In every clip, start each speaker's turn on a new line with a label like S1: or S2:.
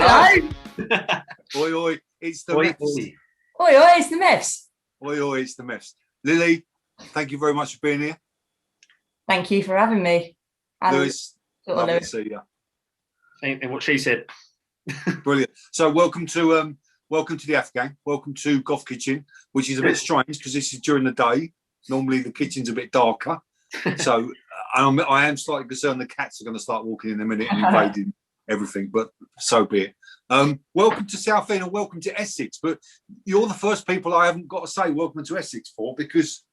S1: Hello.
S2: Oi, oi, it's the
S1: Oi,
S2: Meffs.
S1: oi.
S3: Oi, oi, it's the Meffs.
S2: Oi, oi, it's the Meffs. Lily, thank you very much for being here.
S3: Thank you for having me.
S2: Lewis, lovely to see you.
S1: And what she said.
S2: Brilliant. So welcome to the Afghan. Welcome to Goth Kitchen, which is a bit strange because this is during the day. Normally the kitchen's a bit darker. So I am slightly concerned the cats are going to start walking in a minute and invading everything, but so be it. Welcome to Southend and welcome to Essex. But you're the first people I haven't got to say welcome to Essex for, because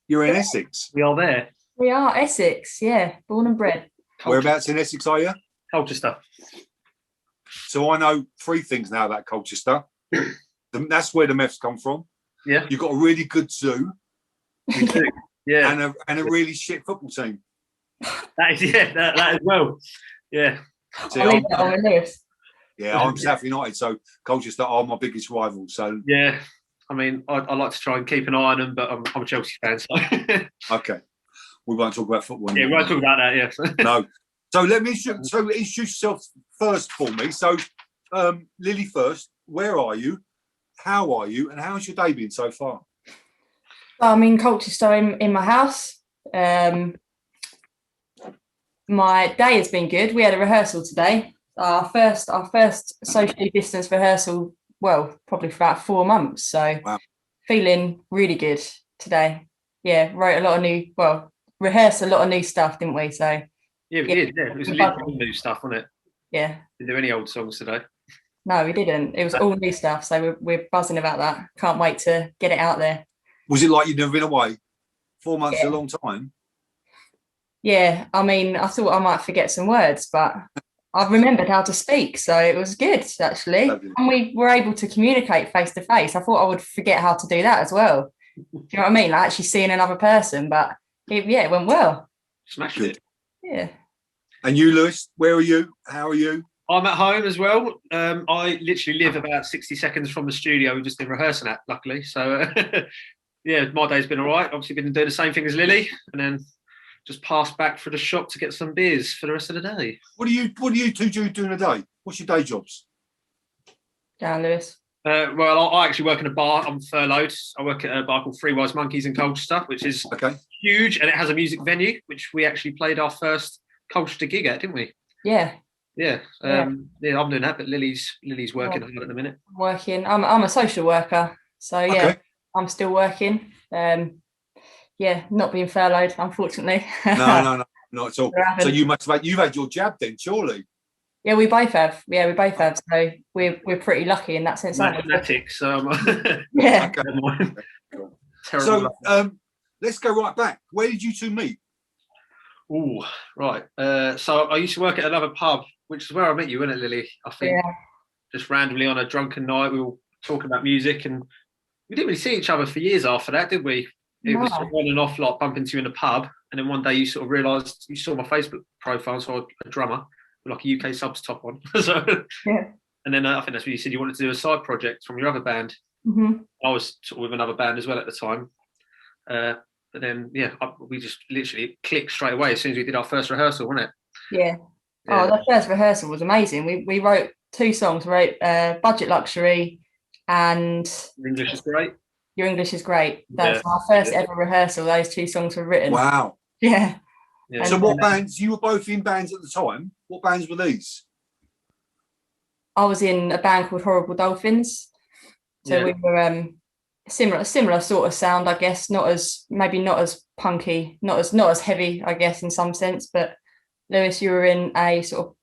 S2: you're in Essex.
S1: We are there.
S3: We are Essex, yeah, born and bred.
S2: Whereabouts in Essex are you?
S1: Colchester.
S2: So I know three things now about Colchester. That's where the Meffs come from.
S1: Yeah.
S2: You've got a really good zoo.
S1: We do. Yeah.
S2: And a really shit football team.
S1: That is, that as well. Yeah.
S2: See,
S3: I'll leave that on the list.
S2: Yeah, I'm South United, so Colchester are my biggest rival. So
S1: yeah, I mean, I like to try and keep an eye on them, but I'm a Chelsea fan. So
S2: okay, we won't talk about football
S1: anymore. Yeah, we won't talk about that. Yes.
S2: No. So let me introduce yourself first for me. So Lily first. Where are you? How are you? And how's your day been so far?
S3: I'm in Colchester in my house. My day has been good. We had a rehearsal today. Our first socially distanced rehearsal, well, probably for about 4 months. So wow. Feeling really good today. Yeah, rehearsed a lot of new stuff, didn't we? So
S1: yeah, we did. Yeah, it was literally new stuff, wasn't it?
S3: Yeah.
S1: Did there any old songs today?
S3: No, we didn't. It was all new stuff. So we're buzzing about that. Can't wait to get it out there.
S2: Was it like you'd never been away? 4 months is a long time.
S3: Yeah, I mean, I thought I might forget some words, but I've remembered how to speak, so it was good, actually. Lovely. And we were able to communicate face to face. I thought I would forget how to do that as well. Do you know what I mean? Like actually seeing another person, but it went well.
S1: Smashed it.
S3: Yeah.
S2: And you, Lewis, where are you? How are you?
S1: I'm at home as well. I literally live about 60 seconds from the studio we've just been rehearsing at, luckily. So, yeah, my day's been all right. Obviously been doing the same thing as Lily, and then just passed back for the shop to get some beers for the rest of the day.
S2: What do you two do during the day? What's your day jobs?
S3: Down, Lewis.
S1: Well, I actually work in a bar. I'm furloughed. I work at a bar called Three Wise Monkeys in Colchester, which is huge, and it has a music venue, which we actually played our first Colchester gig at, didn't we?
S3: Yeah.
S1: Yeah. I'm doing that, but Lily's working hard at the minute.
S3: I'm working. I'm a social worker, so yeah, I'm still working. Yeah, not being furloughed, unfortunately.
S2: No, not at all. So you've had your jab then, surely? Yeah,
S3: we both have. So we're pretty lucky in that sense.
S1: Mathematics.
S3: Yeah.
S2: Okay. So let's go right back. Where did you two meet?
S1: Oh, right. So I used to work at another pub, which is where I met you, wasn't it, Lily? I think just randomly on a drunken night, we were talking about music, and we didn't really see each other for years after that, did we? It was sort of on and off, like bumping into you in the pub, and then one day you sort of realised you saw my Facebook profile, so a drummer with like a UK subs top on. And then I think that's when you said you wanted to do a side project from your other band.
S3: Mm-hmm.
S1: I was sort of with another band as well at the time. But then, we just literally clicked straight away as soon as we did our first rehearsal, wasn't it?
S3: Yeah. Oh, that first rehearsal was amazing. We wrote 2 songs. We wrote Budget Luxury and
S1: Your English is Great.
S3: Your English is Great. That was our first ever rehearsal. Those 2 songs were written.
S2: Wow.
S3: Yeah.
S2: So what bands? You were both in bands at the time. What bands were these?
S3: I was in a band called Horrible Dolphins. So we were similar sort of sound, I guess. Not as punky, not as heavy, I guess, in some sense. But Lewis, you were in a sort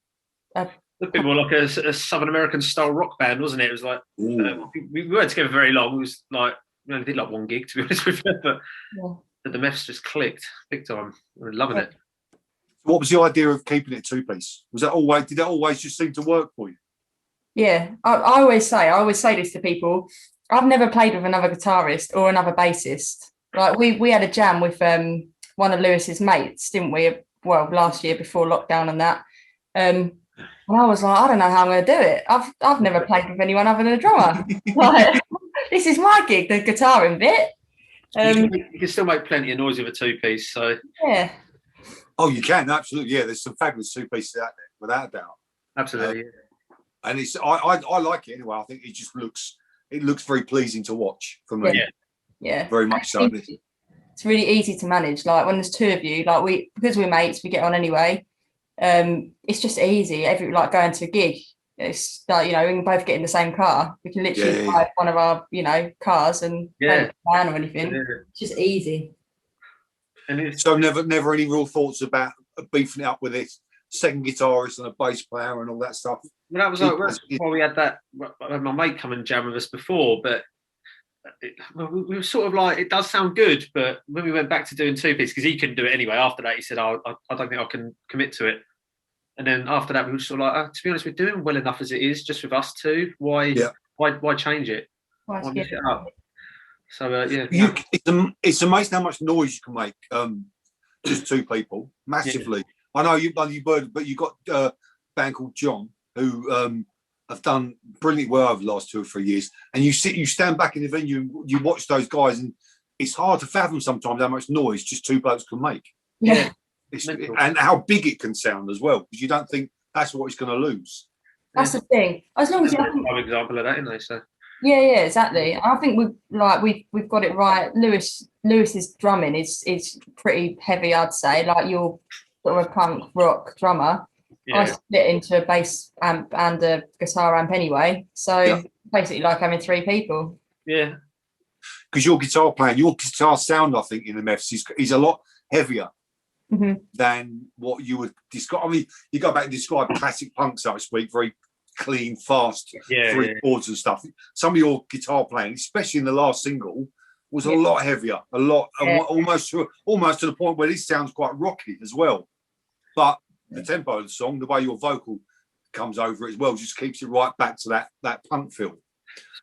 S3: of
S1: a bit more like a Southern American style rock band, wasn't it? It was like we weren't together very long. It was like we only did like 1 gig, to be honest with you. But the Meffs just clicked big time. We were loving it.
S2: What was the idea of keeping it 2-piece? Did that always just seem to work for you?
S3: Yeah, I always say this to people. I've never played with another guitarist or another bassist. Like we had a jam with one of Lewis's mates, didn't we? Well, last year before lockdown and that. And I was like, I don't know how I'm going to do it. I've never played with anyone other than a drummer. Like, this is my gig, the guitaring bit.
S1: You can still make plenty of noise with a 2-piece. So
S3: yeah.
S2: Oh, you can, absolutely. Yeah, there's some fabulous 2-pieces out there, without a doubt.
S1: Absolutely.
S2: and I like it anyway. I think it looks very pleasing to watch for me.
S3: Yeah,
S2: very much so.
S3: It's really easy to manage. Like when there's two of you, like because we're mates, we get on anyway. It's just easy. Like going to a gig, it's like, you know, we can both get in the same car. We can literally drive one of our, you know, cars and go to van or anything. It's just easy.
S1: And
S2: so never any real thoughts about beefing it up with this second guitarist and a bass player and all that stuff.
S1: Well, that was why we had that. I had my mate come and jam with us before, but we were sort of like, it does sound good, but when we went back to doing two piece, because he couldn't do it anyway. After that, he said, "I don't think I can commit to it." And then after that, we were sort of like, to be honest, we're doing well enough as it is, just with us two. Why change it? Why mix it up? So
S2: it's amazing how much noise you can make. Just two people, massively. I know you, but you got a band called John who have done brilliantly well over the last 2 or 3 years. And you stand back in the venue, you watch those guys, and it's hard to fathom sometimes how much noise just two blokes can make.
S3: Yeah.
S2: And how big it can sound as well, because you don't think that's what it's going to lose.
S3: That's the thing. As long as
S1: an example of that, isn't they? So.
S3: Yeah, exactly. I think we've got it right. Lewis's drumming is pretty heavy, I'd say. Like you're sort of a punk rock drummer. Yeah. I split into a bass amp and a guitar amp anyway. So basically like having 3 people.
S1: Yeah.
S2: Because your guitar sound, I think, in the Meffs is a lot heavier than what you would describe. I mean, you go back and describe classic punk, so to speak, very clean, fast, 3 chords and stuff. Some of your guitar playing, especially in the last single, was a lot heavier, almost to the point where this sounds quite rocky as well. But the tempo of the song, the way your vocal comes over it as well, just keeps it right back to that punk feel.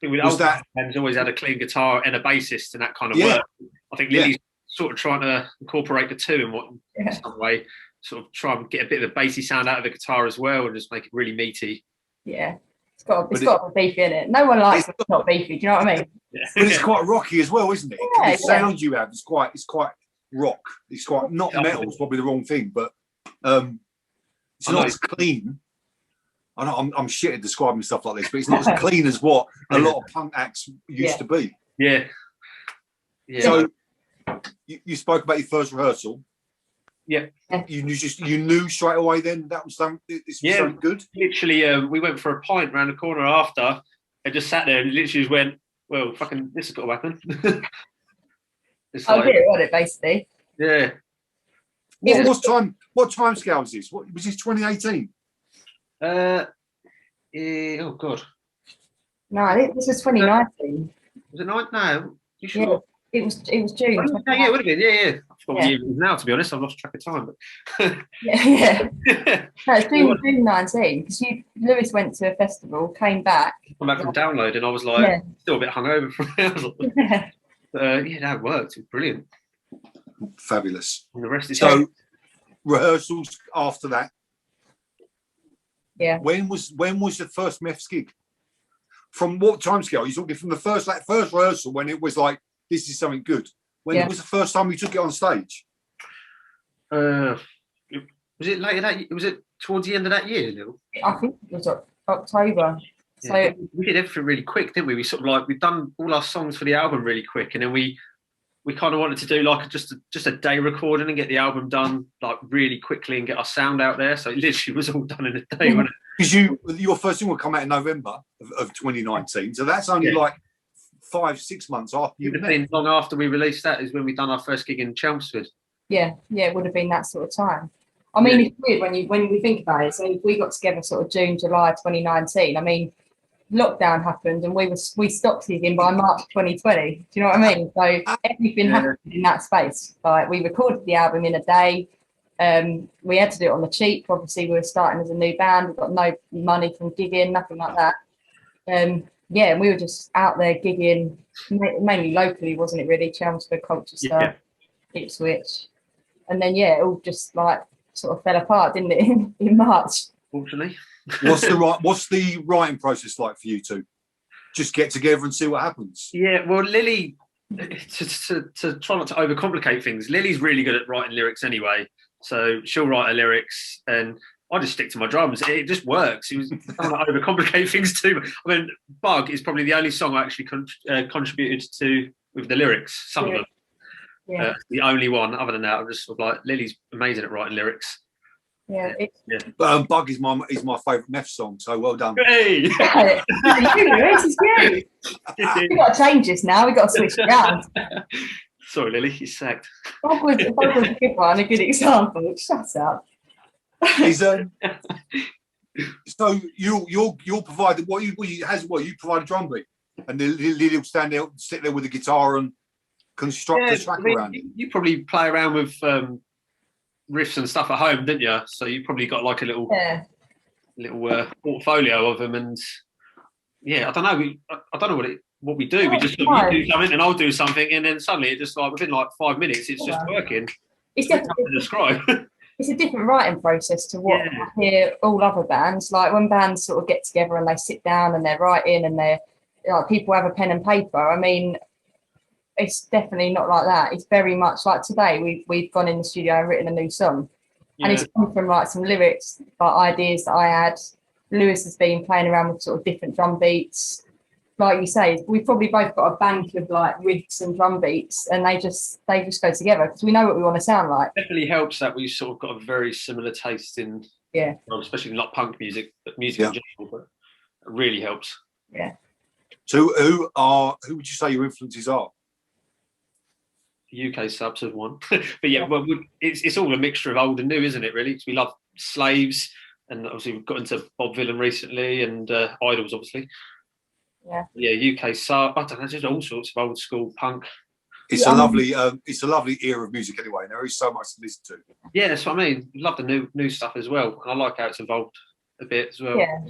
S1: Ben's always had a clean guitar and a bassist and that kind of work. I think Lily's sort of trying to incorporate the two in some way, sort of try and get a bit of a bassy sound out of the guitar as well and just make it really meaty.
S3: Yeah, it's got to be beefy in it. No one likes it's not beefy. Do you know what I mean?
S2: But it's quite rocky as well, isn't it? The sound you have is quite rock. It's quite not metal. It's probably the wrong thing, but it's not as clean. I know I'm shit at describing stuff like this, but it's not as clean as what a lot of punk acts used to be.
S1: Yeah.
S2: So you spoke about your first rehearsal.
S1: Yeah.
S2: You knew straight away then that was something. This was something good.
S1: Literally, we went for a pint round the corner after, and just sat there and literally just went, "Well, fucking, this has got to happen."
S3: What it basically.
S1: Yeah.
S2: What time scale was this? What was this? 2018.
S1: Oh God.
S3: No, I think this was 2019.
S1: Was it 9? No, you sure? Yeah.
S3: It was June.
S1: Oh, yeah, it would have been. Yeah. I forgot what year it is now, to be honest. I've lost track of time. But
S3: No, it's June 19 because Lewis went to a festival, came back.
S1: Come back from download, and I was like, still a bit hungover from it. That worked. It was brilliant.
S2: Fabulous.
S1: And the rest is
S2: rehearsals after that.
S3: Yeah.
S2: When was the first Meffs gig? From what time scale? You're talking from the first rehearsal when it was like, this is something good. When was the first time you took it on stage?
S1: Was it later that? Was it towards the end of that year, Lil?
S3: I think it was October. So
S1: we did everything really quick, didn't we? We sort of like we've done all our songs for the album really quick, and then we kind of wanted to do like just a day recording and get the album done like really quickly and get our sound out there. So it literally was all done in a day, wasn't it?
S2: Because your first thing will come out in November of 2019, so that's only like 5-6 months after you.
S1: It would have been long after we released that is when we done our first gig in Chelmsford.
S3: Yeah, it would have been that sort of time. I mean, it's weird when we think about it. So if we got together sort of June, July 2019, I mean, lockdown happened and we stopped gigging by March 2020. Do you know what I mean? So everything happened in that space. Like we recorded the album in a day. We had to do it on the cheap. Obviously, we were starting as a new band. We got no money from gigging, nothing like that. And we were just out there gigging, mainly locally, wasn't it? Really, Chelmsford, Colchester, Ipswich, and then it all just like sort of fell apart, didn't it? In March.
S1: Fortunately.
S2: What's the writing process like for you two? Just get together and see what happens.
S1: Yeah, well, Lily, to try not to overcomplicate things, Lily's really good at writing lyrics anyway. So she'll write her lyrics, and I just stick to my drums. It just works. It was, I don't overcomplicate things too much. I mean, Bug is probably the only song I actually contributed to with the lyrics. Some of them.
S3: Yeah.
S1: The only one. Other than that, I'm just sort of like, Lily's amazing at writing lyrics.
S3: Yeah.
S2: But Bug is my favourite Meffs song. So well done.
S1: Hey!
S3: This is great. We've got to change this now. We've got to switch it around.
S1: Sorry, Lily, you're sacked.
S3: Bug was a good one, a good example. Shut up.
S2: So you'll provide you provide a drum beat, and Lily will sit there with the guitar and construct a track around it.
S1: You probably play around with riffs and stuff at home, didn't you? So you probably got like a little portfolio of them, and I don't know. I don't know what we do. We just you do something and I'll do something, and then suddenly it just like within like 5 minutes, it's just working.
S3: It's definitely
S1: to describe.
S3: It's a different writing process to what I hear all other bands. Like when bands sort of get together and they sit down and they're writing and they're like people have a pen and paper. I mean, it's definitely not like that. It's very much like today. We've gone in the studio and written a new song, and it's come from like some lyrics, like ideas that I had. Lewis has been playing around with sort of different drum beats. Like you say, we've probably both got a bank of like riffs and drum beats, and they just go together because we know what we want to sound like.
S1: Definitely helps that we've sort of got a very similar taste in, especially not punk music, but music in general. But it really helps.
S3: Yeah.
S2: So who would you say your influences are?
S1: UK subs have one, but well, it's all a mixture of old and new, isn't it? Really, because we love Slaves, and obviously we've got into Bob Vylan recently, and Idols, obviously. Yeah, UK sub. I don't know, just all sorts of old school punk.
S2: It's a lovely era of music anyway. There is so much to listen to.
S1: Yeah, that's what I mean. Love the new stuff as well, and I like how it's evolved a bit as well.
S3: Yeah,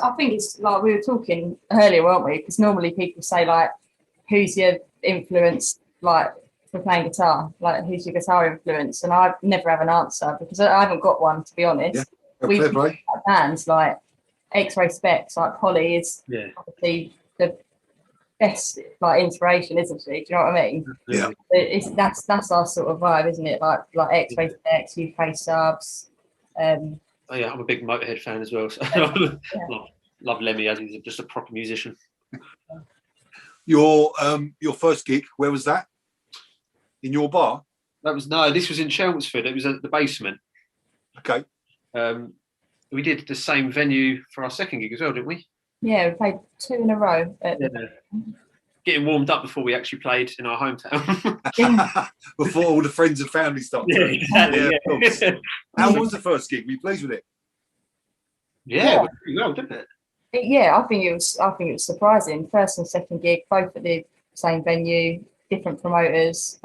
S3: I think it's like we were talking earlier, weren't we? Because normally people say like, "Who's your influence?" Like for playing guitar, like who's your guitar influence? And I never have an answer because I haven't got one, to be honest.
S2: Yeah,
S3: We've got bands like a.k.a. Specs, like Polly is obviously the best like inspiration, isn't she? Do you know what I mean?
S2: Yeah.
S3: That's our sort of vibe, isn't it? Like a.k.a. Specs, UK subs.
S1: I'm a big Motorhead fan as well. So love Lemmy as he's just a proper musician.
S2: Your first gig, where was that? In your bar?
S1: This was in Chelmsford. It was at the Basement.
S2: Okay.
S1: We did the same venue for our second gig as well, didn't we?
S3: Yeah, we played 2 in a row.
S1: Getting warmed up before we actually played in our hometown.
S2: Before all the friends and family started.
S1: Yeah, exactly.
S2: Of course. How was the first gig? Were you pleased with it?
S1: Yeah, it went pretty well, didn't it?
S3: I think it was surprising. First and second gig, both at the same venue, different promoters.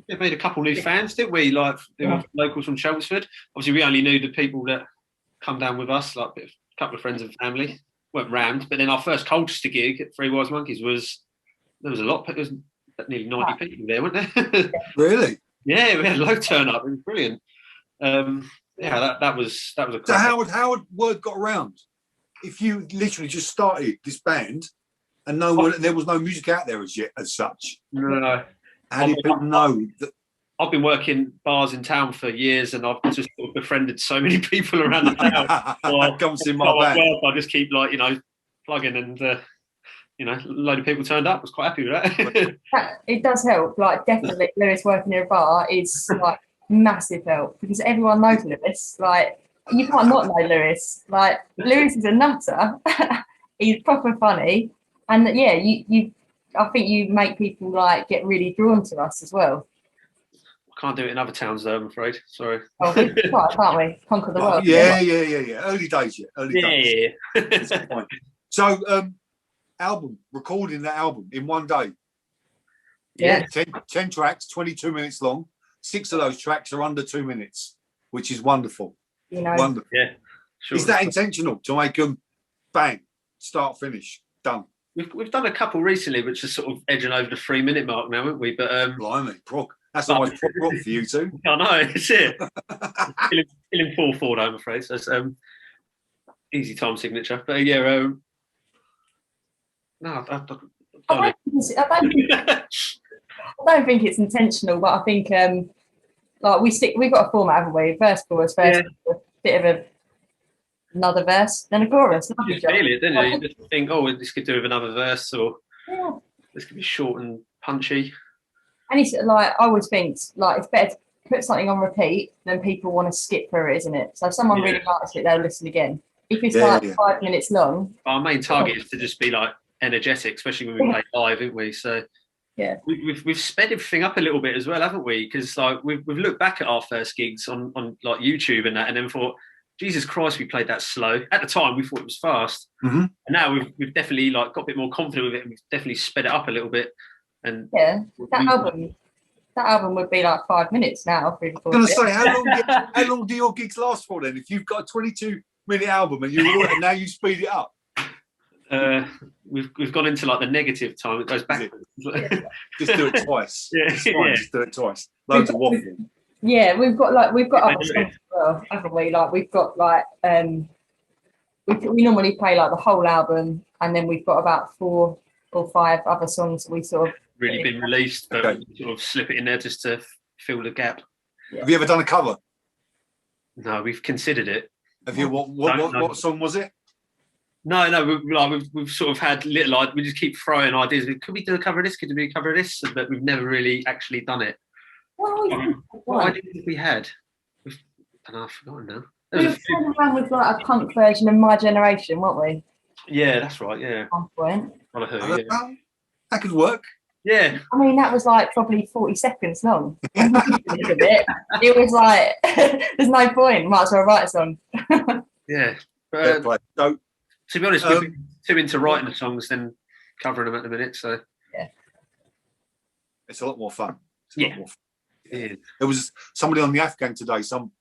S1: We made a couple new fans, didn't we? Like they were locals from Chelmsford. Obviously, we only knew the people that come down with us, like a couple of friends and family. Weren't rammed, but then our first Colchester gig at Three Wise Monkeys there was a lot. There was nearly 90 people there, weren't there?
S2: Really?
S1: Yeah, we had a low turn up. It was brilliant. That was a.
S2: So how had word got around? If you literally just started this band and there was no music out there as yet, as such.
S1: No.
S2: How did people know that?
S1: I've been working bars in town for years, and I've just sort of befriended so many people around the town.
S2: Comes in my bag.
S1: I just keep plugging, and a load of people turned up. I was quite happy with that.
S3: It does help. Like definitely, Lewis working in a bar is like massive help because everyone knows Lewis. Like you can't not know Lewis. Like Lewis is a nutter. He's proper funny, and I think you make people like get really drawn to us as well.
S1: Can't do it in other towns though, I'm afraid. Sorry.
S3: Oh, can't we? Conquer the world.
S2: Yeah. Early days yet. Early days.
S1: Yeah.
S2: So, recording that album in one day.
S1: Yeah.
S2: 10 tracks, 22 minutes long. 6 of those tracks are under 2 minutes, which is wonderful. Wonderful.
S1: Yeah. Sure.
S2: Is that intentional to make them bang, start, finish, done?
S1: We've done a couple recently, which is sort of edging over the 3 minute mark now, haven't we? But
S2: blimey, prog. That's almost prog rock for you two.
S1: I know, it's it. Still in 4/4, I'm afraid. So it's easy time signature. But no, I don't think it's intentional, but I think
S3: Like we've got a format, haven't we? Verse, chorus, verse, bit of another verse, then a chorus.
S1: You just feel it, don't you? You just think, oh, this could do with another verse, or this could be short and punchy.
S3: And it's like, I always think, like, it's better to put something on repeat than people want to skip through it, isn't it? So if someone really likes it, they'll listen again. If it's 5 minutes long.
S1: Our main target is to just be like energetic, especially when we play live, haven't we? So we've sped everything up a little bit as well, haven't we? Because like we've looked back at our first gigs on like YouTube and that, and then thought, Jesus Christ, we played that slow. At the time, we thought it was fast, and now we've definitely like got a bit more confident with it, and we've definitely sped it up a little bit. And
S3: that album would be like 5 minutes now.
S2: I was going to say, how long do your gigs last for then? If you've got a 22-minute album and now you speed it up.
S1: We've gone into like the negative time. It goes backwards.
S2: Just do it twice. Just do it twice. Loads of waffling.
S3: Yeah, we've got other songs as well, haven't we? Like we've got like we normally play like the whole album, and then we've got about 4 or 5 other songs that we sort of
S1: really been released, but we sort of slip it in there just to fill the gap.
S2: Have you ever done a cover?
S1: No, we've considered it.
S2: Have you? What song was it?
S1: No, we've sort of had little. We just keep throwing ideas. Could we do a cover of this? Could we cover of this? But we've never really actually done it. What ideas have we had? I've forgotten now.
S3: We were playing around with like a punk version of My Generation, weren't we?
S1: Yeah, that's right. Yeah.
S3: At one point.
S2: That could work.
S1: Yeah.
S3: I mean, that was like probably 40 seconds long. It was like, there's no point. Might as well write a song.
S1: Yeah.
S2: So,
S1: to be honest, we've been too into writing the songs than covering them at the minute. So
S2: it's a lot more fun.
S1: Yeah.
S2: There was somebody on the Afghan today, some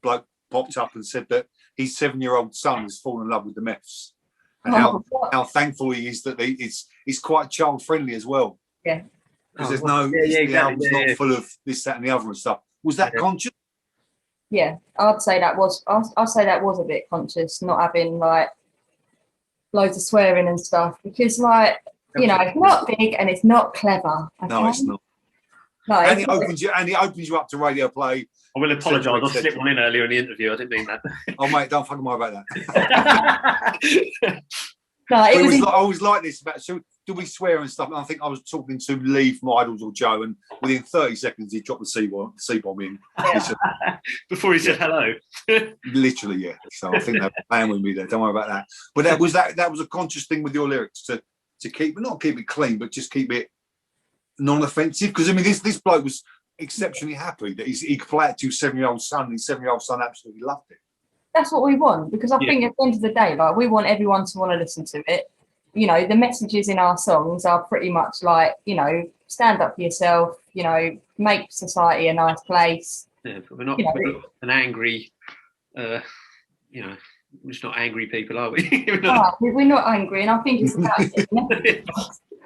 S2: bloke popped up and said that his 7-year-old son has fallen in love with the Meffs, and how thankful he is that it's quite child friendly as well.
S3: Yeah,
S2: because there's no the album's not full of this, that, and the other and stuff. Was that conscious?
S3: Yeah, I'd say that was a bit conscious, not having like loads of swearing and stuff, because like it's not big and it's not clever. Okay?
S2: No, it's not.
S3: No,
S2: and it opens you up to radio play.
S1: I will apologise. I slipped one in earlier in the interview. I didn't mean that.
S2: Oh mate, don't fucking worry about
S3: that. No,
S2: I was like this about. So do we swear and stuff? And I think I was talking to Lee from Idols or Joe, and within 30 seconds he dropped the C-bomb in.
S1: Before he said hello.
S2: Literally, yeah. So I think they're playing with me there. Don't worry about that. But that was a conscious thing with your lyrics to not keep it clean, but just keep it non-offensive. Because I mean, this bloke was exceptionally happy that he could play it to his 7-year-old son, and his 7-year-old son absolutely loved it.
S3: That's what we want, because I think at the end of the day, like, we want everyone to want to listen to it. You know, the messages in our songs are pretty much like, stand up for yourself, make society a nice place.
S1: Yeah, but we're not an angry, we're just not angry people, are we?
S3: We're not angry, and I think it's about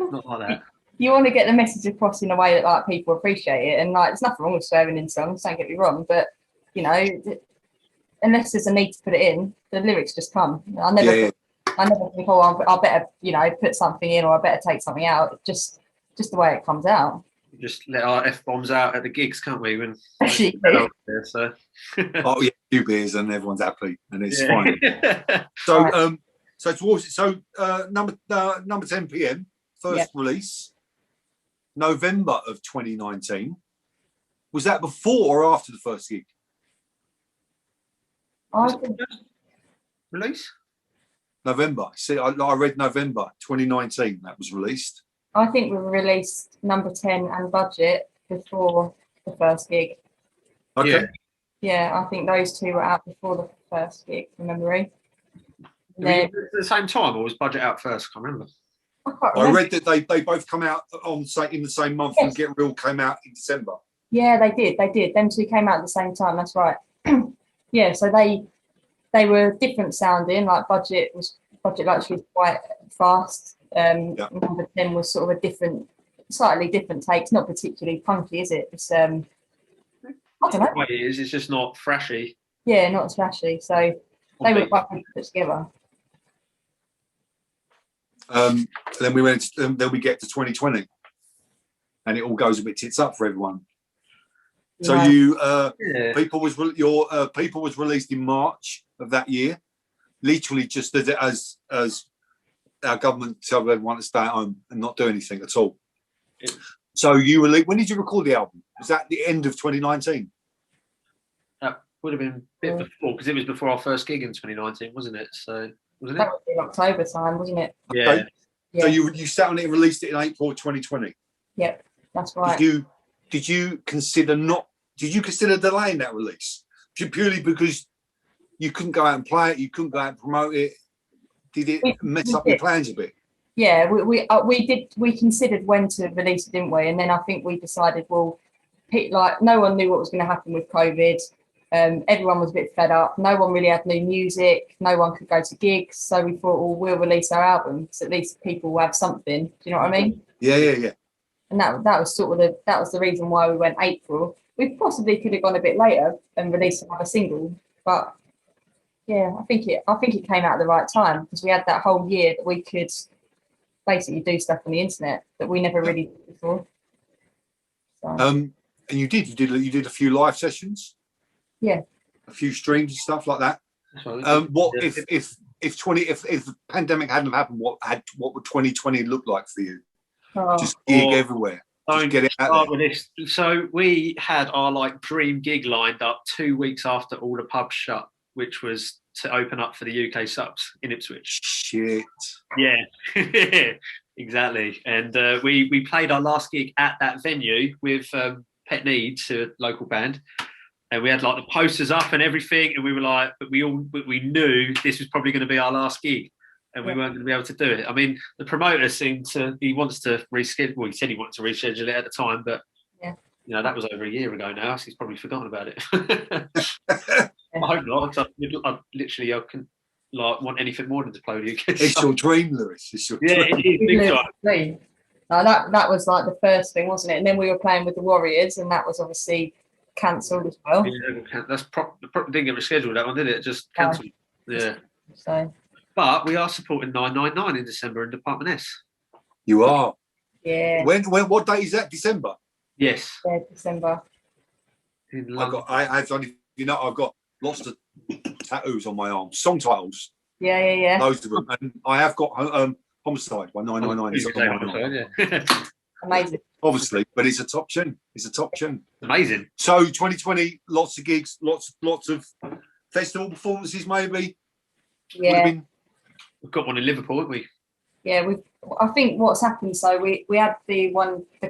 S1: not like that.
S3: You want to get the message across in a way that like people appreciate it, and like there's nothing wrong with swearing in songs, don't get me wrong, but unless there's a need to put it in, the lyrics just come. I never think, I better put something in, or I better take something out. Just the way it comes out.
S1: Just let our F-bombs out at the gigs, can't we? When
S2: there, so. Oh yeah, 2 beers and everyone's happy, and it's fine. So number 10 PM first release, November of 2019. Was that before or after the first gig?
S1: Release?
S2: November. See, I read November 2019 that was released.
S3: I think we released number 10 and Budget before the first gig.
S2: Okay.
S3: Yeah, I think those two were out before the first gig, from memory.
S1: At the same time, or was Budget out first? I can't remember.
S2: I read that they both come out in the same month, and Get Real came out in December.
S3: Yeah, they did. Them two came out at the same time. That's right. Yeah, so they were different sounding. Like Budget actually was quite fast. Number 10 was sort of a slightly different take. It's not particularly punky, is it? It's I don't know.
S1: It is. It's just not thrashy.
S3: Yeah, not thrashy. So they were quite good to put together.
S2: Then we get to 2020, and it all goes a bit tits up for everyone. So People was released in March of that year, literally just as our government told everyone to stay at home and not do anything at all. So when did you record the album? Was that the end of 2019?
S1: That would have been a bit before, because it was before our first gig in 2019, wasn't it? So wasn't it?
S3: That was in October time, wasn't it?
S1: Yeah.
S2: Okay. So you sat on it and released it in April 2020.
S3: Yep, that's right.
S2: Did you consider delaying that release purely because you couldn't go out and play it, you couldn't go out and promote it? Did it mess up your plans a bit?
S3: Yeah, we did. We considered when to release it, didn't we? And then I think we decided, well, like no one knew what was going to happen with COVID. Everyone was a bit fed up. No one really had new music. No one could go to gigs. So we thought, well, we'll release our album, so at least people will have something. Do you know what I mean?
S2: Yeah.
S3: And that was sort of the reason why we went April. We possibly could have gone a bit later and released another single, but yeah, I think it came out at the right time, because we had that whole year that we could basically do stuff on the internet that we never really did before. So.
S2: And you did a few live sessions.
S3: Yeah.
S2: A few streams and stuff like that. What if the pandemic hadn't happened? What would 2020 look like for you? Just gig everywhere. Just get it out there.
S1: So we had our dream gig lined up 2 weeks after all the pubs shut, which was to open up for the UK subs in Ipswich.
S2: Shit.
S1: Yeah, exactly. And we played our last gig at that venue with Pet Needs, a local band, and we had the posters up and everything, and we were like, but we knew this was probably going to be our last gig, and we weren't going to be able to do it. I mean, the promoter he wants to reschedule. Well, he said he wanted to reschedule it at the time, but that was over a year ago now, so he's probably forgotten about it. I hope not. I can want anything more than to play with you.
S2: It's your dream, Lewis. It's your dream.
S3: It is big time. That was the first thing, wasn't it? And then we were playing with the Warriors, and that was obviously cancelled as well.
S1: Yeah, that's didn't get rescheduled, that one, did it? Just cancelled. Yeah.
S3: So.
S1: But we are supporting 999 in December in Department S.
S2: You are.
S3: Yeah.
S2: What date is that? December.
S1: Yes.
S3: Yeah, December.
S2: I've got lots of tattoos on my arm, song titles.
S3: Yeah.
S2: Loads of them, and I have got Homicide by 999.
S3: Amazing.
S2: Obviously, but it's a top tune.
S1: Amazing.
S2: So 2020, lots of gigs, lots of festival performances, maybe.
S3: Yeah.
S1: We've got one in Liverpool, haven't we?
S3: Yeah, I think what's happened. So we had the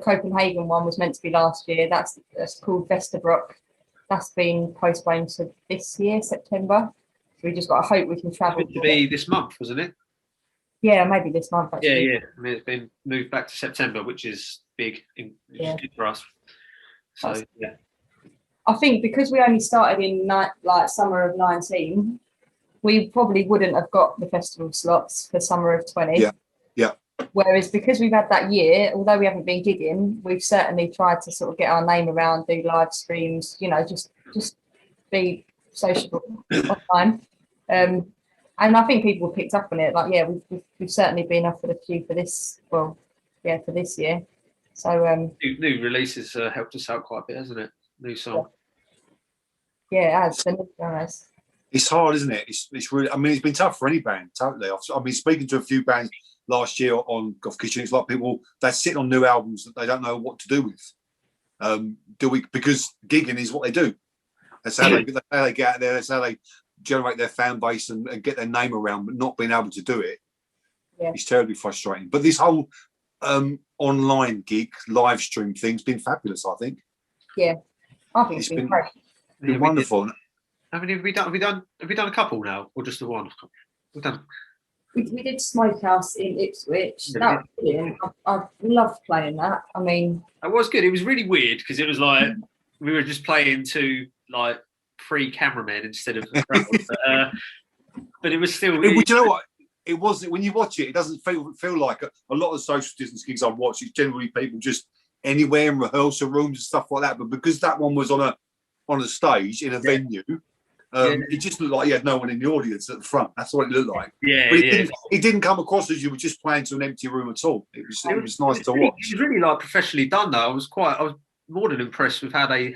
S3: Copenhagen one was meant to be last year. That's called Vesterbrook. That's been postponed to this year, September. So we just got to hope we can travel.
S1: It was meant to be this month, wasn't it?
S3: Yeah, maybe this month. Actually.
S1: Yeah. I mean, it's been moved back to September, which is big, good for us. So yeah.
S3: I think because we only started in summer of 19, we probably wouldn't have got the festival slots for summer of 20.
S2: Yeah.
S3: Whereas because we've had that year, although we haven't been gigging, we've certainly tried to sort of get our name around, do live streams, just be sociable online. And I think people picked up on it. We've certainly been offered a few for this. Well, yeah, for this year. So
S1: new releases helped us out quite a bit, hasn't it? New song.
S3: Yeah, it has.
S2: It's hard, isn't it? It's really. I mean, it's been tough for any band. Totally. I've been speaking to a few bands last year on Goth Kitchen. It's like people that sit on new albums that they don't know what to do with. Because gigging is what they do. That's how they get out there. That's how they generate their fan base and get their name around. But not being able to do it, it's terribly frustrating. But this whole online gig live stream thing's been fabulous. I think.
S3: Yeah, I think it's been great.
S2: Been wonderful.
S1: How many have we done? Have we done a couple now, or just the one? We've done.
S3: We did Smokehouse in Ipswich. That was brilliant. I loved playing that. I mean,
S1: it was good. It was really weird because it was like we were just playing to free cameramen instead of the crowd. But it was still.
S2: You know what? It wasn't. When you watch it, it doesn't feel like a lot of social distance gigs I've watched. It's generally people just anywhere in rehearsal rooms and stuff like that. But because that one was on a stage in a venue. It just looked like you had no one in the audience at the front. That's what it looked like.
S1: Yeah,
S2: but it didn't come across as you were just playing to an empty room at all. It was nice to watch.
S1: It was really professionally done though. I was more than impressed with how they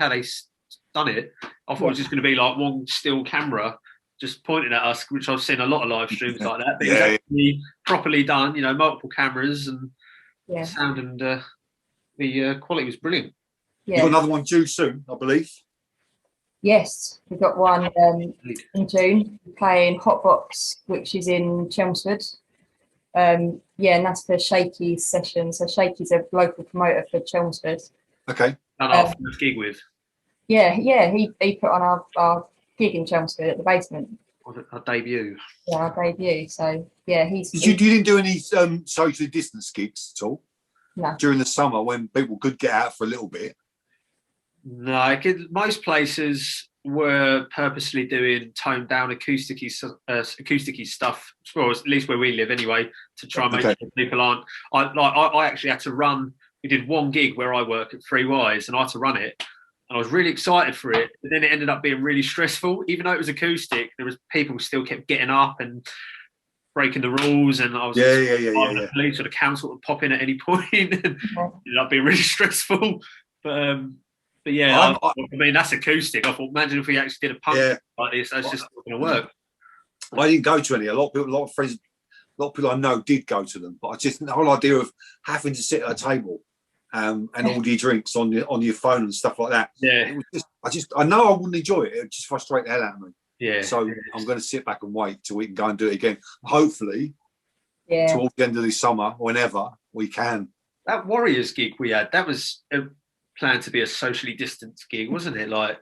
S1: done it. I thought it was just going to be like one still camera just pointing at us, which I've seen a lot of live streams like that. But it was actually properly done, you know, multiple cameras and the sound and the quality was brilliant.
S2: Yeah. You've got another one due soon, I believe.
S3: Yes, we've got one in June playing Hotbox, which is in Chelmsford. And that's for Shaky's session. So Shaky's a local promoter for Chelmsford.
S2: Okay.
S1: And our first gig with.
S3: Yeah, he put on our gig in Chelmsford at the basement.
S1: Our debut.
S3: Yeah, our debut. So yeah,
S2: you didn't do any socially distanced gigs at all?
S3: No.
S2: During the summer when people could get out for a little bit?
S1: No, most places were purposely doing toned down acousticy stuff, well, at least where we live anyway, to try and make sure people aren't. I actually had to run. We did one gig where I work at Three Wise, and I had to run it, and I was really excited for it. But then it ended up being really stressful, even though it was acoustic. There was people still kept getting up and breaking the rules, and I was the police or the council would pop in at any point, and it ended up being really stressful. But yeah, I mean, that's acoustic. I thought, imagine if we actually did a punk like this. That's just not going to work.
S2: I didn't go to any. A lot of friends, a lot of people I know did go to them. But I just the whole idea of having to sit at a table and order your drinks on your phone and stuff like that.
S1: Yeah,
S2: it was I know I wouldn't enjoy it. It would just frustrate the hell out of me.
S1: Yeah.
S2: So I'm going to sit back and wait till we can go and do it again. Hopefully, towards the end of the summer, whenever we can.
S1: That Warriors gig we had, that was planned to be a socially distanced gig, wasn't it? Like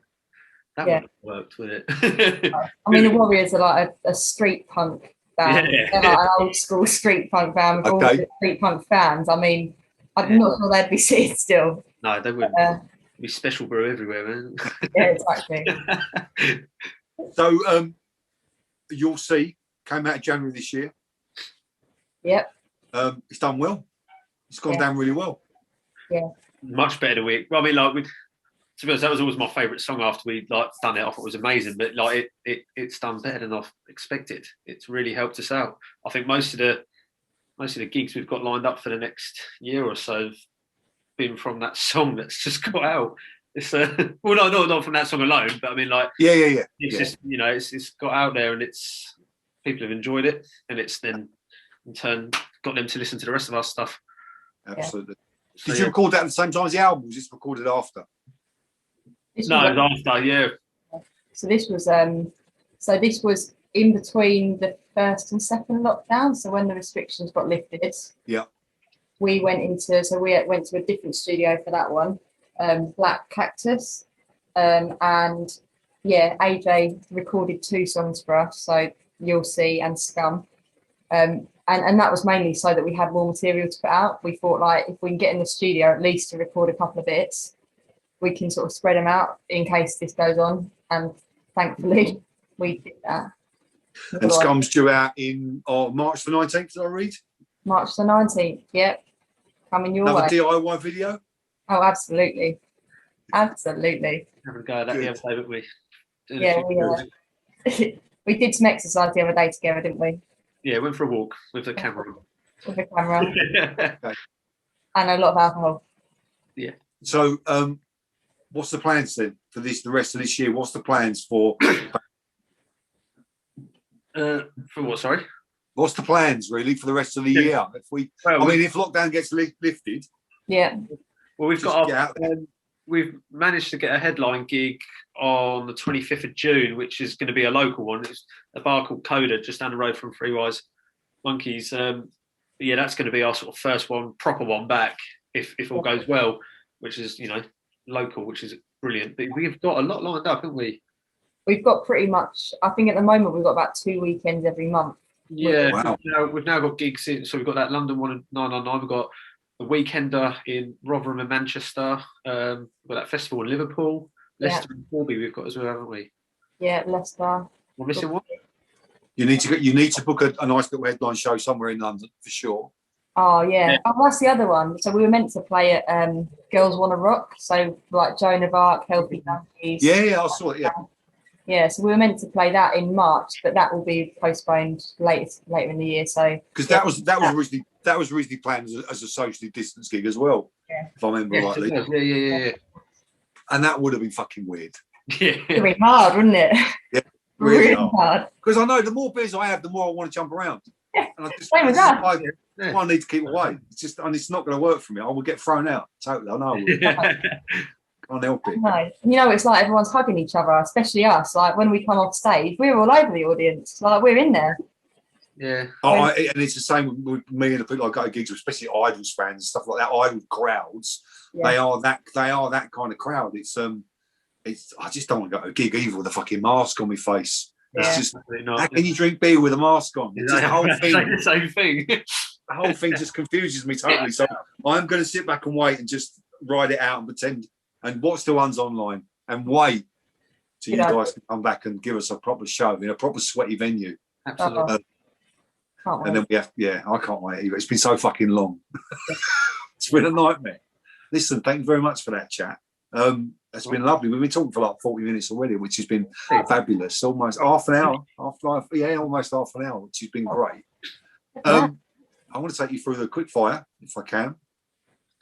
S1: that would have worked with it.
S3: I mean, the Warriors are like a street punk band. They're like an old school street punk band with all the street punk fans. I mean, I'm not sure they'd be sitting still.
S1: No, they wouldn't. Be special brew everywhere, man.
S3: Yeah, exactly.
S2: So, You'll See came out in January this year.
S3: Yep.
S2: It's done well. It's gone down really well.
S3: Yeah.
S1: Much better than we. Well, I mean, like, to be honest, that was always my favourite song after we done it. I thought it was amazing, but like it's done better than I expected. It's really helped us out. I think most of the gigs we've got lined up for the next year or so have been from that song that's just got out. It's well, not from that song alone, but I mean, like, it's just, you know, it's got out there and it's people have enjoyed it, and it's then in turn got them to listen to the rest of our stuff.
S2: Absolutely. Did you record that at the same time as the album? Was this recorded after?
S1: No, it was after. Yeah.
S3: So this was in between the first and second lockdown. So when the restrictions got lifted, we went to a different studio for that one. Black Cactus, and AJ recorded 2 songs for us, so You'll See and Scum, and that was mainly so that we had more material to put out. We thought, like, if we can get in the studio at least to record a couple of bits, we can sort of spread them out in case this goes on, and thankfully we did that.
S2: And Scum's due out in March the 19th, did I read?
S3: March the 19th, yep. Coming your way.
S2: Another DIY video?
S3: Oh, absolutely. Absolutely.
S1: Have a go at that the other day, didn't we?
S3: We did some exercise the other day together, didn't we?
S1: Yeah, went for a walk with the camera.
S3: With the camera. And a lot of alcohol.
S1: Yeah.
S2: So, what's the plans then for the rest of this year? What's the plans for?
S1: For what? Sorry.
S2: What's the plans really for the rest of the year? If lockdown gets lifted.
S3: Yeah.
S1: Well, we've managed to get a headline gig on the 25th of June, which is going to be a local one. It's a bar called Coda, just down the road from Three Wise Monkeys. That's going to be our sort of first one, proper one back, if all goes well, which is, you know, local, which is brilliant. But we've got a lot lined up, haven't we? We've got pretty much, I think at the moment, we've got about 2 weekends every month. Yeah, wow. We've now got gigs in, so we've got that London one at 999, we've got a weekender in Rotherham and Manchester, we've got that festival in Liverpool, Leicester and Corby we've got as well, haven't we? Yeah, Leicester. We're missing one?
S2: You need to book a nice little headline show somewhere in London for sure.
S3: Oh yeah. Oh, that's the other one. So we were meant to play at Girls Wanna Rock, so like Joan of Arc, Healthy Donkeys.
S2: Yeah, I saw it,
S3: Yeah, so we were meant to play that in March, but that will be postponed later in the year. So
S2: because that was originally planned as a socially distanced gig as well, if I remember rightly.
S1: Yeah.
S2: And that would have been fucking weird.
S1: Yeah.
S3: It'd be hard, wouldn't it?
S2: Yeah,
S3: Really hard.
S2: Because I know the more beers I have, the more I want to jump around.
S3: Yeah.
S2: And I just,
S3: Same as us.
S2: I need to keep away. It's just, and it's not going to work for me. I will get thrown out. Totally, I know. I will. Can't help it.
S3: No. You know, it's like everyone's hugging each other, especially us. Like when we come off stage, we're all over the audience. Like we're in there.
S1: Yeah.
S2: And it's the same with me and the people I go to gigs with, especially Idols fans and stuff like that. Idol crowds, they are that kind of crowd. It's I just don't want to go to a gig either with a fucking mask on my face. It's just how can you drink beer with a mask on? It's just the whole thing.
S1: The same thing.
S2: The whole thing just confuses me totally. So I'm going to sit back and wait and just ride it out and pretend and watch the ones online and wait till you guys can come back and give us a proper show in a proper sweaty venue.
S1: Absolutely.
S2: And then we have, I can't wait either. It's been so fucking long. It's been a nightmare. Listen, thank you very much for that chat. It's been lovely. We've been talking for like 40 minutes already, which has been fabulous. Almost half an hour. Almost half an hour, which has been great. I want to take you through the quick fire, if I can.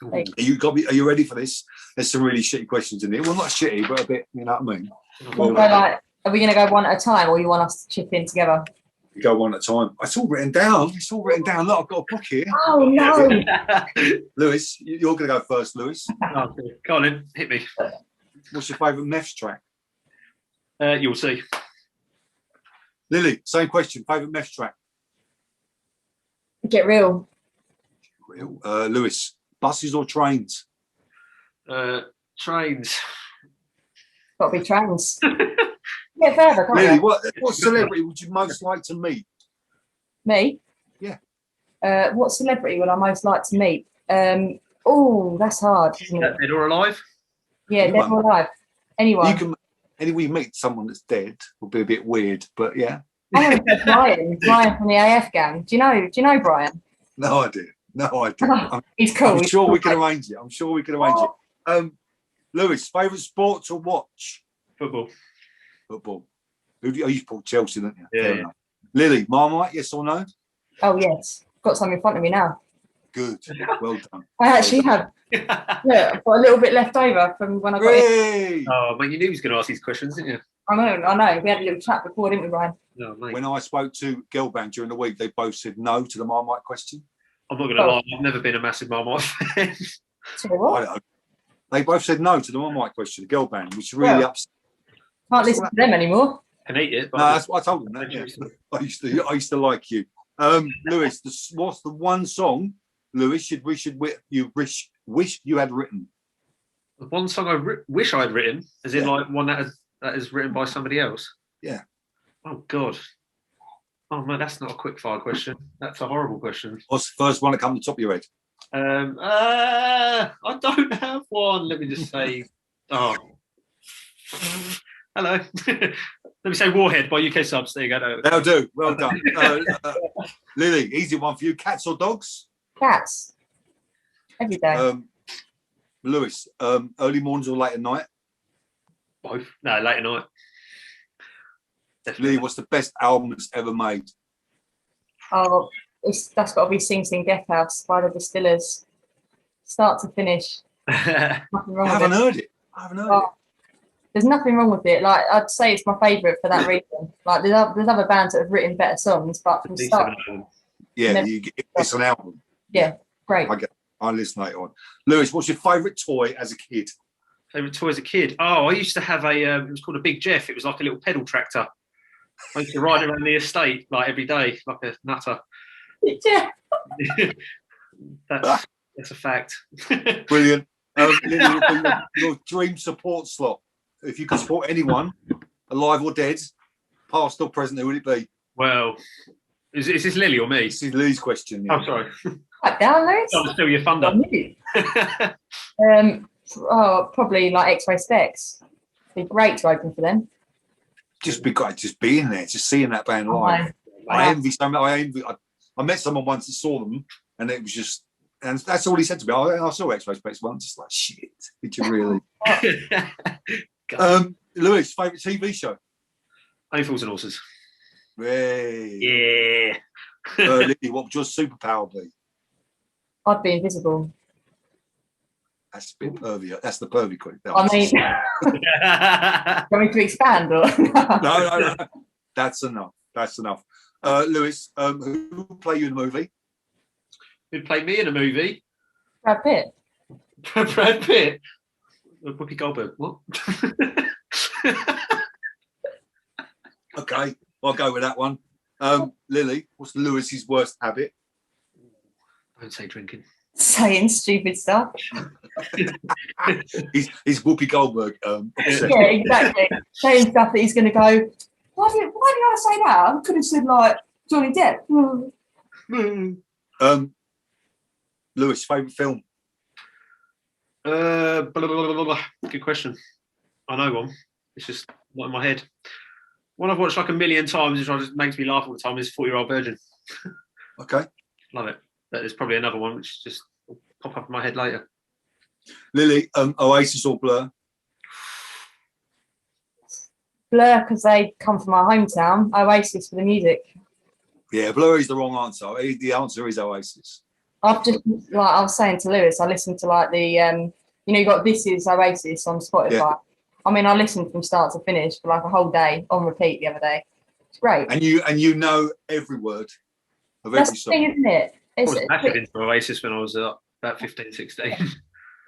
S2: Are you ready for this? There's some really shitty questions in here. Well, not shitty, but a bit, you know what I mean?
S3: Are we going to go one at a time, or you want us to chip in together?
S2: We go one at a time. It's all written down. Look, I've got a book here.
S3: Oh, no.
S2: Lewis, you're going to go first, Lewis.
S1: Go on in, hit me.
S2: What's your favourite Meffs track?
S1: You'll see.
S2: Lily, same question. Favourite Meffs track?
S3: Get real.
S2: Lewis, buses or trains?
S1: Trains.
S3: Got to be trains. Get further, can't
S2: Lily,
S3: you?
S2: what celebrity would you most like to meet?
S3: Me?
S2: Yeah.
S3: What celebrity would I most like to meet? Oh, that's hard, isn't it?
S1: Dead or alive?
S3: Yeah,
S2: Anyone.
S3: dead or alive. Anyone.
S2: Anyway, meet someone that's dead would be a bit weird, but yeah.
S3: I want to say Brian from the AF gang. Do you know Brian?
S2: No idea.
S3: He's cool.
S2: I'm sure we can arrange it. Lewis, favourite sport to watch?
S1: Football.
S2: You support Chelsea, don't you?
S1: Yeah.
S2: Lily, Marmite, yes or no?
S3: Oh, yes. Got some in front of me now.
S2: Good. Well done.
S3: I actually have. Yeah, I've got a little bit left over from when I got in.
S1: Oh, man, you knew he was going to ask these questions, didn't you?
S3: I know. We had a little chat before, didn't we, Ryan?
S1: No, mate.
S2: When I spoke to Girl Band during the week, they both said no to the Marmite question.
S1: I'm not going to lie, I've never been a massive Marmite fan.
S3: Sorry, what?
S2: They both said no to the Marmite question, the Girl Band, which really upset.
S3: Can't listen to them anymore.
S1: Can eat it.
S2: No, that's what I told them. That, yeah. I used to like you, Lewis. What's the one song, Lewis, you wish you had written?
S1: The one song I wish I'd written, as in like one that is written by somebody else.
S2: Yeah.
S1: Oh God. Oh man, that's not a quick fire question. That's a horrible question.
S2: What's the first one that comes to the top of your head?
S1: I don't have one. Let me just say. Oh. Hello. Let me say Warhead by UK Subs. There you go.
S2: That'll do. Well done. Lily, easy one for you. Cats or dogs?
S3: Cats. Every day.
S2: Lewis, early mornings or late at night?
S1: Both. No, late at night. Definitely.
S2: Lily, what's the best album that's ever made?
S3: Oh, that's got to be Sing Sing Death House by the Distillers. Start to finish.
S2: I haven't heard it.
S3: There's nothing wrong with it. Like, I'd say it's my favourite for that reason. Like, there's other bands that have written better songs, but from start.
S2: Yeah, it's an album.
S3: Yeah, great.
S2: I listen later on. Lewis, what's your favourite toy as a kid?
S1: Favourite toy as a kid? Oh, I used to have it was called a Big Jeff. It was like a little pedal tractor. I used to ride around the estate like every day, like a nutter.
S3: Yeah.
S1: That's a fact.
S2: Brilliant. Your dream support slot. If you could support anyone, alive or dead, past or present, who would it be?
S1: Well, is this Lily or me?
S2: This is Lily's question.
S1: Yeah. Oh, sorry.
S3: Right down, Lewis.
S1: I'll steal your thunder.
S3: Probably like X-Ray Specs. It'd be great to open for them.
S2: Just be great, just being there, just seeing that band live. I envy so much. I met someone once that saw them, and it was just, and that's all he said to me. I saw X-Ray Specs once, just like shit. Did you really? Lewis, favourite TV show?
S1: Only Fools and Horses.
S2: Hey.
S1: Yeah.
S2: Lily, what would your superpower be?
S3: I'd be invisible.
S2: That's a bit pervy. That's the pervy quick.
S3: I mean, want me to expand or
S2: No. That's enough. That's enough. Lewis, who play you in the movie?
S1: Who'd play me in a movie?
S3: Brad Pitt.
S1: Brad Pitt. Whoopi Goldberg. What?
S2: Okay, I'll go with that one. Lily, what's Lewis's worst habit?
S1: Don't say drinking.
S3: Saying stupid stuff.
S2: He's Whoopi Goldberg.
S3: Yeah, exactly. Saying stuff that he's going to go, why did I say that? I could have said like Johnny Depp.
S2: Lewis, favourite film?
S1: Blah, blah, blah, blah. Good question. I know one. It's just not in my head. One I've watched like a million times, which just makes me laugh all the time, is 40-Year-Old Virgin.
S2: Okay.
S1: Love it. But there's probably another one which just will pop up in my head later.
S2: Lily, Oasis or Blur?
S3: Blur, because they come from my hometown. Oasis for the music.
S2: Yeah, Blur is the wrong answer. The answer is Oasis.
S3: I've just, like I was saying to Lewis, I listened to like the, you got This Is Oasis on Spotify. Yeah. I mean, I listened from start to finish for like a whole day on repeat the other day. It's great.
S2: And you know every word of every song.
S3: Thing, isn't it?
S1: I was massive into Oasis when I was about 15, 16.
S3: It's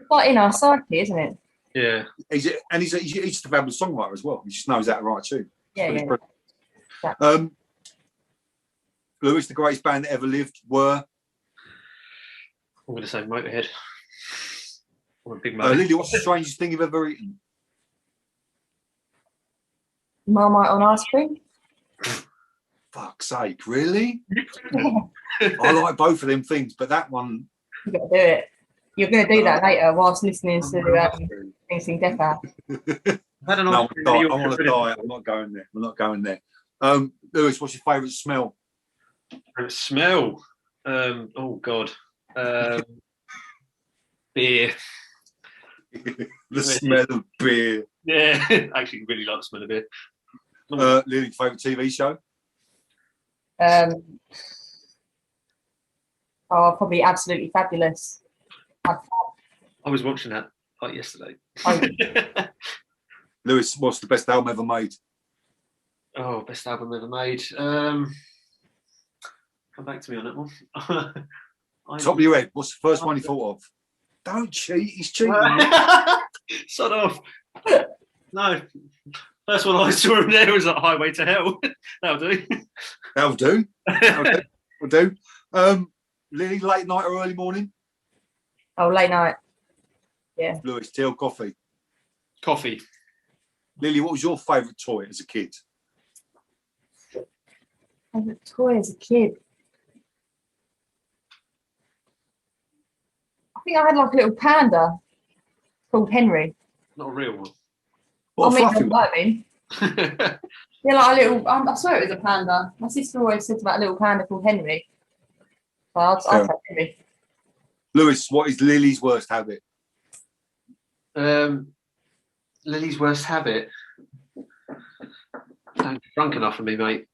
S3: like in our psyche, isn't it?
S1: Yeah.
S2: He's just a fabulous songwriter as well. He just knows how to write too.
S3: Yeah.
S2: Lewis, the greatest band that ever lived were?
S1: I'm going to say Motorhead. I'm a big Motorhead.
S2: Lily, what's the strangest thing you've ever eaten?
S3: Marmite on ice cream.
S2: Fuck's sake, really? I like both of them things, but that one...
S3: You've got to do it. You're going to do that later whilst listening to Anything Death Out.
S2: No, I want to die. I'm not going there. I'm not going there. Lewis, what's your favourite smell?
S1: Favourite smell? Oh, God. Beer.
S2: The smell of beer.
S1: Yeah, actually, really like the smell of beer.
S2: Lily, favourite TV show?
S3: Probably Absolutely Fabulous.
S1: I was watching that like yesterday.
S2: Lewis, what's the best album ever made?
S1: Oh, best album ever made. Come back to me on that one.
S2: Top of your head, what's the first one you thought of? Don't cheat, he's cheating.
S1: Sod off. No. First one I saw him there was like Highway to Hell. That'll do.
S2: That'll do. Will do. Lily, late night or early morning?
S3: Oh, late night. Yeah.
S2: Lewis, tea or coffee?
S1: Coffee.
S2: Lily, what was your favourite toy as a kid?
S3: Favourite toy as a kid? I think I had like a little panda called Henry.
S1: Not a real one.
S2: What,
S3: yeah, like a little. I swear it was a panda. My sister always said about a little panda called Henry. So I'll take Henry.
S2: Lewis, what is Lily's worst habit?
S1: Lily's worst habit? Don't be drunk enough for me, mate.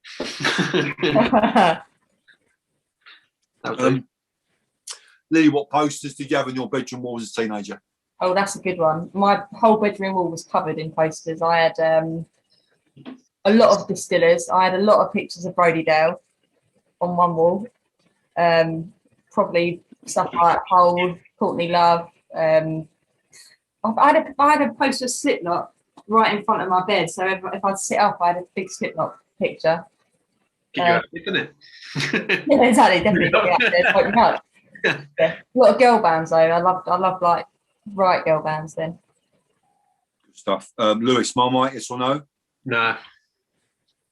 S2: Lily, what posters did you have on your bedroom wall as a teenager?
S3: Oh, that's a good one. My whole bedroom wall was covered in posters. I had a lot of Distillers. I had a lot of pictures of Brody-Dale on one wall. Probably stuff like Hole, Courtney Love. I had a poster of Slipknot right in front of my bed. So if I'd sit up, I had a big Slipknot picture.
S1: Get you out, didn't it?
S3: Yeah, exactly. Definitely got me out there. Quite much. Yeah. A lot of girl bands though. I love like right girl bands then.
S2: Good stuff. Lewis, Marmite, yes or no?
S1: Nah.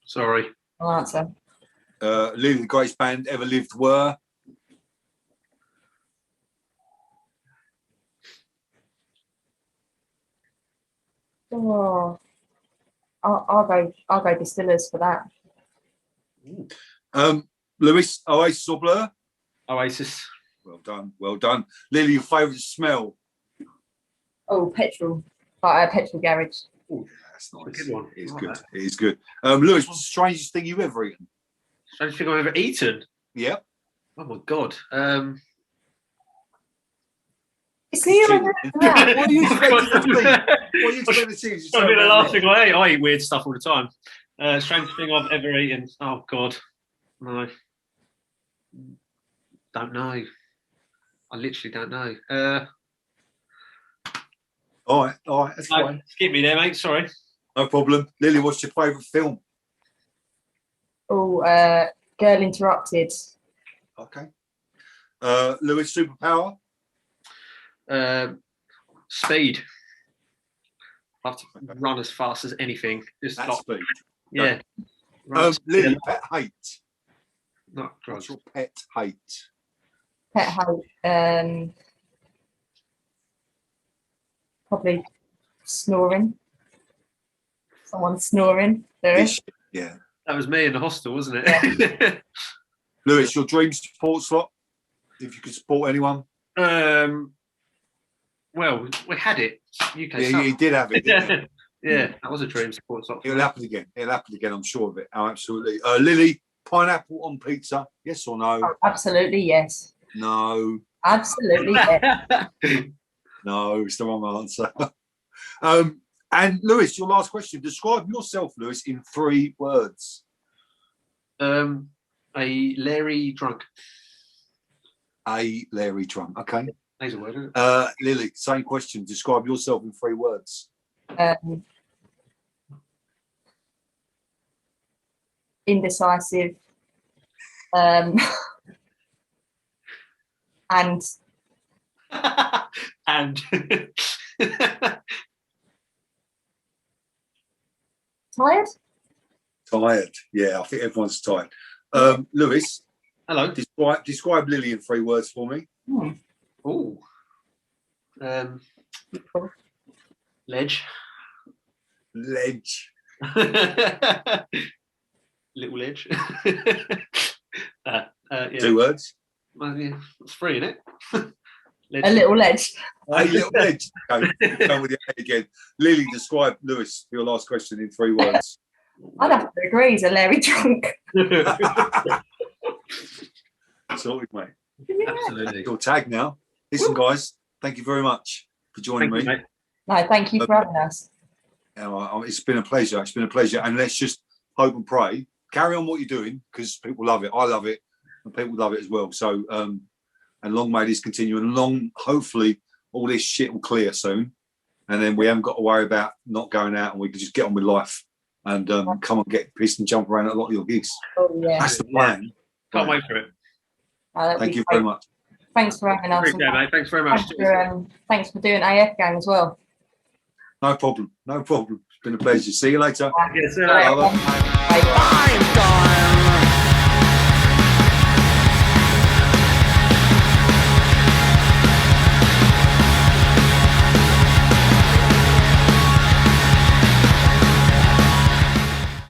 S1: Sorry.
S3: I'll answer.
S2: Lily, the greatest band ever lived were?
S3: Oh, I'll go Distillers for that.
S2: Lewis, Oasis or Blur?
S1: Oasis.
S2: Well done, well done. Lily, your favourite smell?
S3: Oh, petrol. Like a petrol garage.
S2: Oh, that's nice.
S1: Good one.
S2: It is good. It is good. Lewis, what's the strangest thing you've ever eaten?
S1: Strangest thing I've ever eaten?
S2: Yeah.
S1: Oh my God.
S3: See you.
S2: What are you expecting to see? What are you expecting to see?
S1: That's the last thing I eat weird stuff all the time. Strangest thing I've ever eaten. Oh God, no, don't know. I literally don't know.
S2: All right, that's fine.
S1: Skip me there, mate. Sorry.
S2: No problem. Lily, what's your favourite film?
S3: Oh, Girl Interrupted.
S2: Okay. Lewis, superpower?
S1: Speed. I have to run as fast as anything. Just
S2: That's speed.
S1: Yeah.
S2: Lily, pet hate.
S1: Not drugs.
S2: What's your pet hate?
S3: Pet hate. Probably snoring. Someone snoring.
S2: Yeah.
S1: That was me in the hostel, wasn't it?
S3: Yeah.
S2: Lewis, your dream support slot? If you could support anyone?
S1: Well, we had it. UK.
S2: Yeah, he did have it, didn't he?
S1: Yeah, that was a dream support slot.
S2: It'll happen again. It'll happen again, I'm sure of it. Oh, absolutely. Lily, pineapple on pizza? Yes or no?
S3: Oh, absolutely, yes.
S2: No.
S3: Absolutely, yes.
S2: No, it's the wrong answer. And Lewis, your last question. Describe yourself, Lewis, in 3 words.
S1: A Larry drunk.
S2: A Larry drunk. Okay.
S1: That's a word, isn't it?
S2: Lily, same question. Describe yourself in 3 words.
S3: Indecisive. And
S1: And
S3: tired.
S2: Tired. Yeah, I think everyone's tired. Lewis.
S1: Hello.
S2: Describe Lily in 3 words for me.
S1: Oh. Ledge.
S2: Ledge.
S1: Little ledge. Yeah.
S2: 2 words.
S1: Well, yeah, it's 3, isn't it?
S3: A little ledge.
S2: A little ledge. Okay, go with the A again. Lily, describe Lewis for your last question in 3 words.
S3: I'd have to agree. He's a Larry drunk.
S2: Sorry, mate.
S1: Absolutely.
S2: Your tag now. Listen, guys, thank you very much for joining me.
S1: Mate.
S3: No, thank you for having us.
S2: It's been a pleasure. It's been a pleasure. And let's just hope and pray. Carry on what you're doing because people love it. I love it. And people love it as well. So, and long may this continue. And long, hopefully, all this shit will clear soon. And then we haven't got to worry about not going out and we can just get on with life and come and get pissed and jump around at a lot of your gigs.
S3: Oh, yeah.
S2: That's the plan.
S1: Can't wait for it.
S2: Thank you very much.
S3: Thanks for having us.
S1: Mate. Thanks very much.
S3: Thanks for doing AF game as well.
S2: No problem. No problem. It's been a pleasure. See you later.
S1: Yeah, see you later.
S3: Bye.